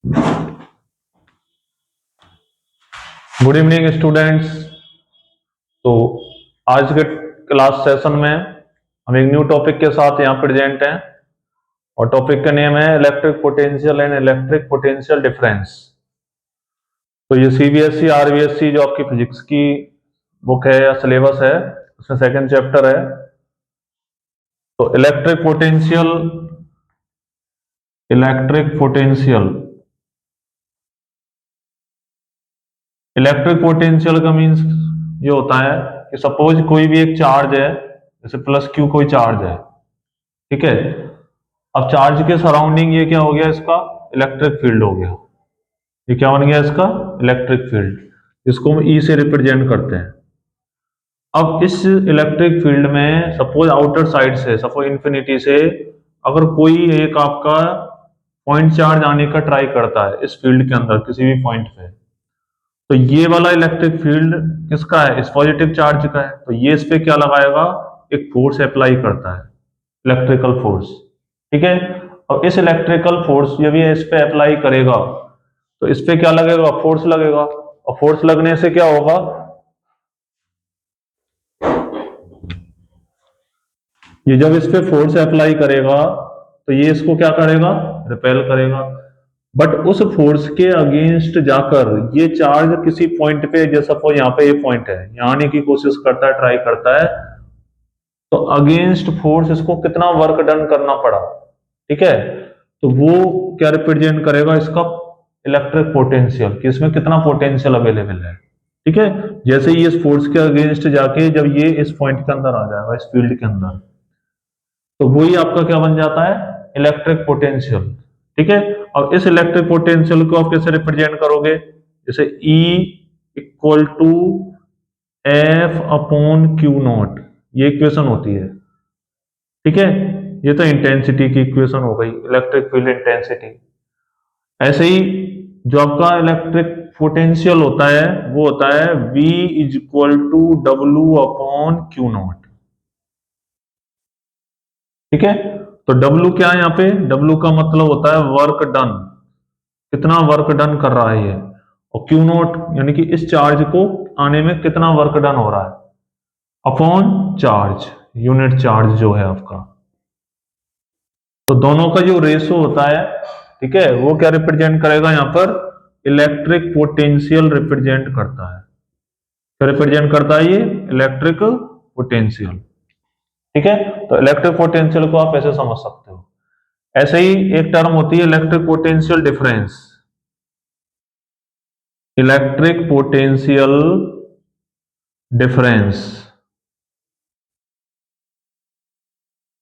Good evening students. तो आज के क्लास सेशन में हम एक न्यू टॉपिक के साथ यहाँ प्रेजेंट हैं और टॉपिक का नेम है electric potential and electric potential difference. तो ये सीबीएसई आरबीएसई जो आपकी फिजिक्स की बुक है या सिलेबस है उसमें सेकंड चैप्टर है। तो इलेक्ट्रिक पोटेंशियल इलेक्ट्रिक पोटेंशियल का मीन्स ये होता है कि सपोज कोई भी एक चार्ज है, जैसे प्लस क्यू कोई चार्ज है, ठीक है। अब चार्ज के सराउंडिंग ये क्या हो गया, इसका इलेक्ट्रिक फील्ड हो गया। ये क्या बन गया, इसका इलेक्ट्रिक फील्ड, जिसको हम ई से रिप्रेजेंट करते हैं। अब इस इलेक्ट्रिक फील्ड में सपोज आउटर साइड से, सपोज इंफिनिटी से अगर कोई एक आपका पॉइंट चार्ज आने का ट्राई करता है इस फील्ड के अंदर किसी भी पॉइंट पे, तो ये वाला इलेक्ट्रिक फील्ड किसका है, इस पॉजिटिव चार्ज का है। तो ये इस पे क्या लगाएगा, एक फोर्स अप्लाई करता है, इलेक्ट्रिकल फोर्स, ठीक है। और इस इलेक्ट्रिकल फोर्स जब ये इस पे अप्लाई करेगा तो इस पे क्या लगेगा, फोर्स लगेगा। और फोर्स लगने से क्या होगा, ये जब इस पे फोर्स अप्लाई करेगा तो ये इसको क्या करेगा, रिपेल करेगा। बट उस फोर्स के अगेंस्ट जाकर ये चार्ज किसी पॉइंट पे, जैसे सपोज यहाँ पे ये पॉइंट है, यहाँ आने की कोशिश करता है, ट्राई करता है, तो अगेंस्ट फोर्स इसको कितना वर्क डन करना पड़ा, ठीक है। तो वो क्या रिप्रेजेंट करेगा, इसका इलेक्ट्रिक पोटेंशियल, कि इसमें कितना पोटेंशियल अवेलेबल है, ठीक है। जैसे ये इस फोर्स के अगेंस्ट जाके जब ये इस पॉइंट के अंदर आ जाएगा, इस फील्ड के अंदर, तो वही आपका क्या बन जाता है, इलेक्ट्रिक पोटेंशियल, ठीक है। अब इस इलेक्ट्रिक पोटेंशियल को आप कैसे रिप्रेजेंट करोगे, जैसे E equal to F upon Q naught, ये इक्वेशन होती है, ठीक है। ये तो इंटेंसिटी की इक्वेशन हो गई, इलेक्ट्रिक फील्ड इंटेंसिटी। ऐसे ही जो आपका इलेक्ट्रिक पोटेंशियल होता है वो होता है V is equal to W upon Q naught, ठीक है। तो W क्या है यहाँ पे, W का मतलब होता है वर्क डन, कितना वर्क डन कर रहा है ये। और क्यू नॉट यानी कि इस चार्ज को आने में कितना वर्क डन हो रहा है, अपॉन चार्ज, यूनिट चार्ज जो है आपका। तो दोनों का जो रेशो होता है, ठीक है, वो क्या रिप्रेजेंट करेगा, यहाँ पर इलेक्ट्रिक पोटेंशियल रिप्रेजेंट करता है। क्या रिप्रेजेंट करता है ये, इलेक्ट्रिक पोटेंशियल, ठीक है। तो इलेक्ट्रिक पोटेंशियल को आप ऐसे समझ सकते हो। ऐसे ही एक टर्म होती है electric potential difference. Electric potential difference,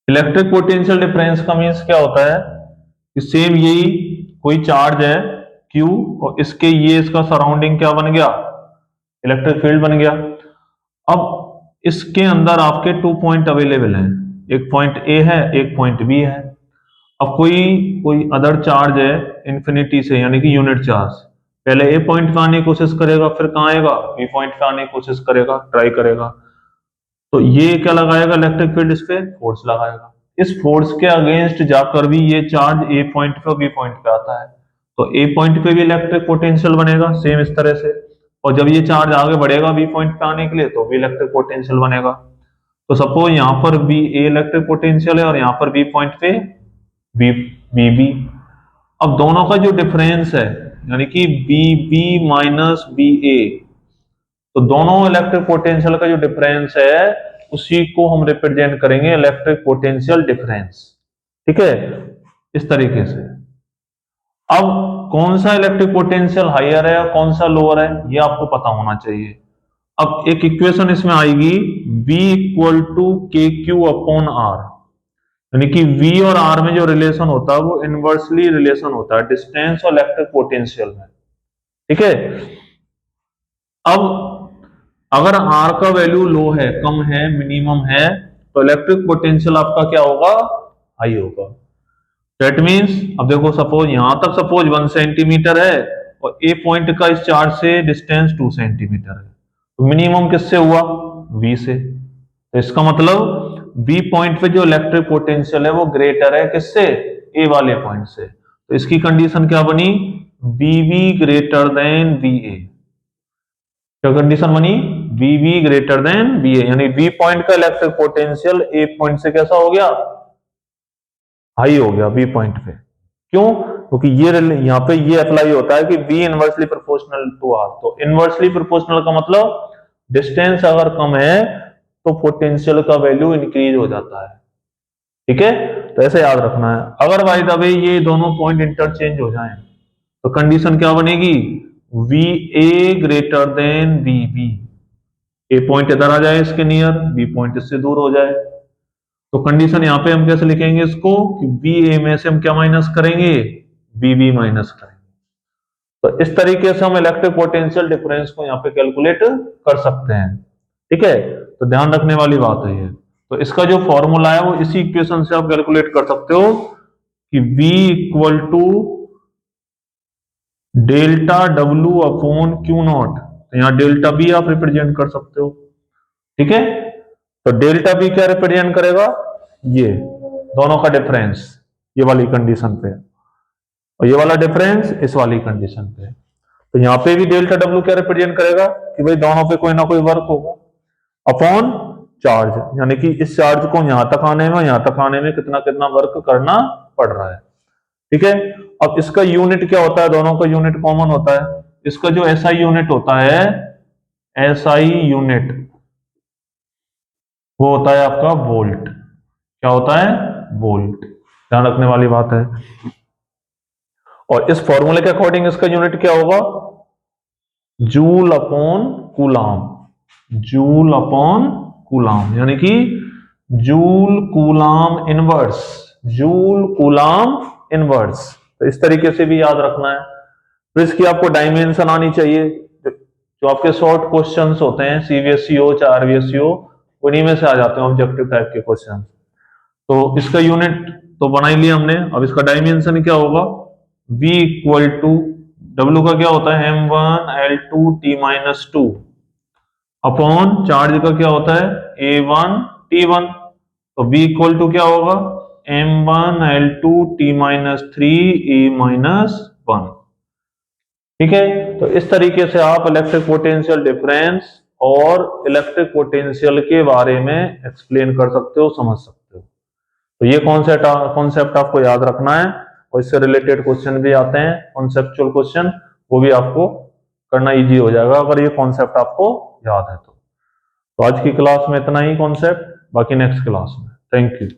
electric potential difference का मीन्स क्या होता है कि सेम यही कोई चार्ज है Q और इसके ये इसका सराउंडिंग क्या बन गया, इलेक्ट्रिक फील्ड बन गया। अब इसके अंदर आपके 2 पॉइंट अवेलेबल हैं, एक पॉइंट A है, एक पॉइंट B है। अब कोई कोई अदर चार्ज है इंफिनिटी से, यानी कि यूनिट चार्ज, पहले A पॉइंट पे आने की कोशिश करेगा, फिर कहाँ आएगा, B पॉइंट पे आने की कोशिश करेगा, ट्राई करेगा। तो ये क्या लगाएगा, इलेक्ट्रिक फील्ड इस पे फोर्स लगाएगा। इस फोर्स के अगेंस्ट जाकर भी ये चार्ज ए पॉइंट पे और बी पॉइंट पे आता है, तो ए पॉइंट पे भी इलेक्ट्रिक पोटेंशियल बनेगा सेम इस तरह से। और जब ये चार्ज आगे बढ़ेगा बी पॉइंट पे आने के लिए तो भी इलेक्ट्रिक पोटेंशियल बनेगा। तो सपोज यहाँ पर बी ए इलेक्ट्रिक पोटेंशियल है और यहाँ पर बी पॉइंट पे बी बी बी। अब दोनों का जो डिफरेंस है, यानी कि बी बी माइनस बी ए, तो दोनों इलेक्ट्रिक पोटेंशियल का जो डिफरेंस है उसी को हम रिप्रेजेंट करेंगे इलेक्ट्रिक पोटेंशियल डिफरेंस, ठीक है, इस तरीके से। अब कौन सा इलेक्ट्रिक पोटेंशियल हायर है और कौन सा लोअर है ये आपको पता होना चाहिए। अब एक इक्वेशन इसमें आएगी V इक्वल टू के क्यू अपॉन आर, यानी कि V और R में जो रिलेशन होता है वो इनवर्सली रिलेशन होता है डिस्टेंस और इलेक्ट्रिक पोटेंशियल में, ठीक है। अब अगर R का वैल्यू लो है, कम है, मिनिमम है, तो इलेक्ट्रिक पोटेंशियल आपका क्या होगा, हाई होगा। दैट मीन्स अब देखो सपोज यहां तक सपोज 1 सेंटीमीटर है और ए पॉइंट का इस चार्ज से डिस्टेंस 2 सेंटीमीटर है, तो मिनिमम किससे हुआ, V से। तो इसका मतलब B पॉइंट पे जो इलेक्ट्रिक पोटेंशियल है वो ग्रेटर है किससे, ए वाले पॉइंट से। तो इसकी कंडीशन क्या बनी, VV ग्रेटर देन VA। क्या कंडीशन बनी? VV ग्रेटर देन VA, यानी V पॉइंट का इलेक्ट्रिक पोटेंशियल A पॉइंट से कैसा हो गया? हाई हो गया V पॉइंट पे। क्यों? क्योंकि ये यहाँ पे ये अप्लाई होता है कि V inversely proportional to R। तो इनवर्सली प्रोपोर्शनल का मतलब डिस्टेंस अगर कम है तो पोटेंशियल का वैल्यू इंक्रीज हो जाता है। ठीक है, तो ऐसे याद रखना है। अगर बाय द वे ये दोनों पॉइंट इंटरचेंज हो जाएं तो कंडीशन क्या बनेगी? VA greater than VB। ए पॉइंट इधर आ जाए इसके नियर, बी पॉइंट इससे दूर हो जाए। तो कंडीशन यहां पे हम कैसे लिखेंगे इसको कि VA में से हम क्या माइनस करेंगे? VB माइनस करेंगे। तो इस तरीके से हम इलेक्ट्रिक पोटेंशियल डिफरेंस को यहाँ पे कैलकुलेट कर सकते हैं। ठीक है, तो ध्यान रखने वाली बात है ये। तो इसका जो फॉर्मूला है वो इसी इक्वेशन से आप कैलकुलेट कर सकते हो कि V equal to delta W upon Q naught. तो यहाँ डेल्टा B आप रिप्रेजेंट कर सकते हो। ठीक है, तो डेल्टा B क्या रिप्रेजेंट करेगा? ये दोनों का डिफरेंस ये वाली कंडीशन पे, और ये वाला डिफरेंस इस वाली कंडीशन पे। तो यहाँ पे भी डेल्टा W क्या रिप्रेजेंट करेगा कि भाई दोनों पे कोई ना कोई वर्क होगा अपॉन चार्ज, यानी कि इस चार्ज को यहां तक आने में यहां तक आने में कितना कितना वर्क करना पड़ रहा है। ठीक है, अब इसका यूनिट क्या होता है? दोनों का यूनिट कॉमन होता है। इसका जो SI यूनिट होता है, SI यूनिट वो होता है आपका वोल्ट। क्या होता है? वोल्ट। ध्यान रखने वाली बात है। और इस फॉर्मूले के अकॉर्डिंग इसका यूनिट क्या होगा? Joule upon coulomb. Joule upon coulomb, यानी कि joule coulomb inverse. Joule coulomb inverse. तो इस तरीके से भी याद रखना है। तो इसकी आपको डायमेंशन आनी चाहिए। जो आपके शॉर्ट क्वेश्चंस होते हैं CBSE हो चाहे RBSE हो, उन्हीं में से आ जाते हैं ऑब्जेक्टिव टाइप के क्वेश्चन। तो इसका यूनिट तो बना ही लिया हमने। अब इसका डायमेंशन क्या होगा? V इक्वल टू W का क्या होता है? M1L2T-2 अपॉन चार्ज का क्या होता है? A1T1। तो V इक्वल टू क्या होगा? M1L2T-3A-1। ठीक है, तो इस तरीके से आप इलेक्ट्रिक पोटेंशियल डिफरेंस और इलेक्ट्रिक पोटेंशियल के बारे में एक्सप्लेन कर सकते हो, समझ सकते हो। तो ये कॉन्सेप्ट आपको याद रखना है, और इससे रिलेटेड क्वेश्चन भी आते हैं कॉन्सेप्चुअल क्वेश्चन, वो भी आपको करना इजी हो जाएगा अगर ये कॉन्सेप्ट आपको याद है तो। आज की क्लास में इतना ही कॉन्सेप्ट, बाकी नेक्स्ट क्लास में। Thank you.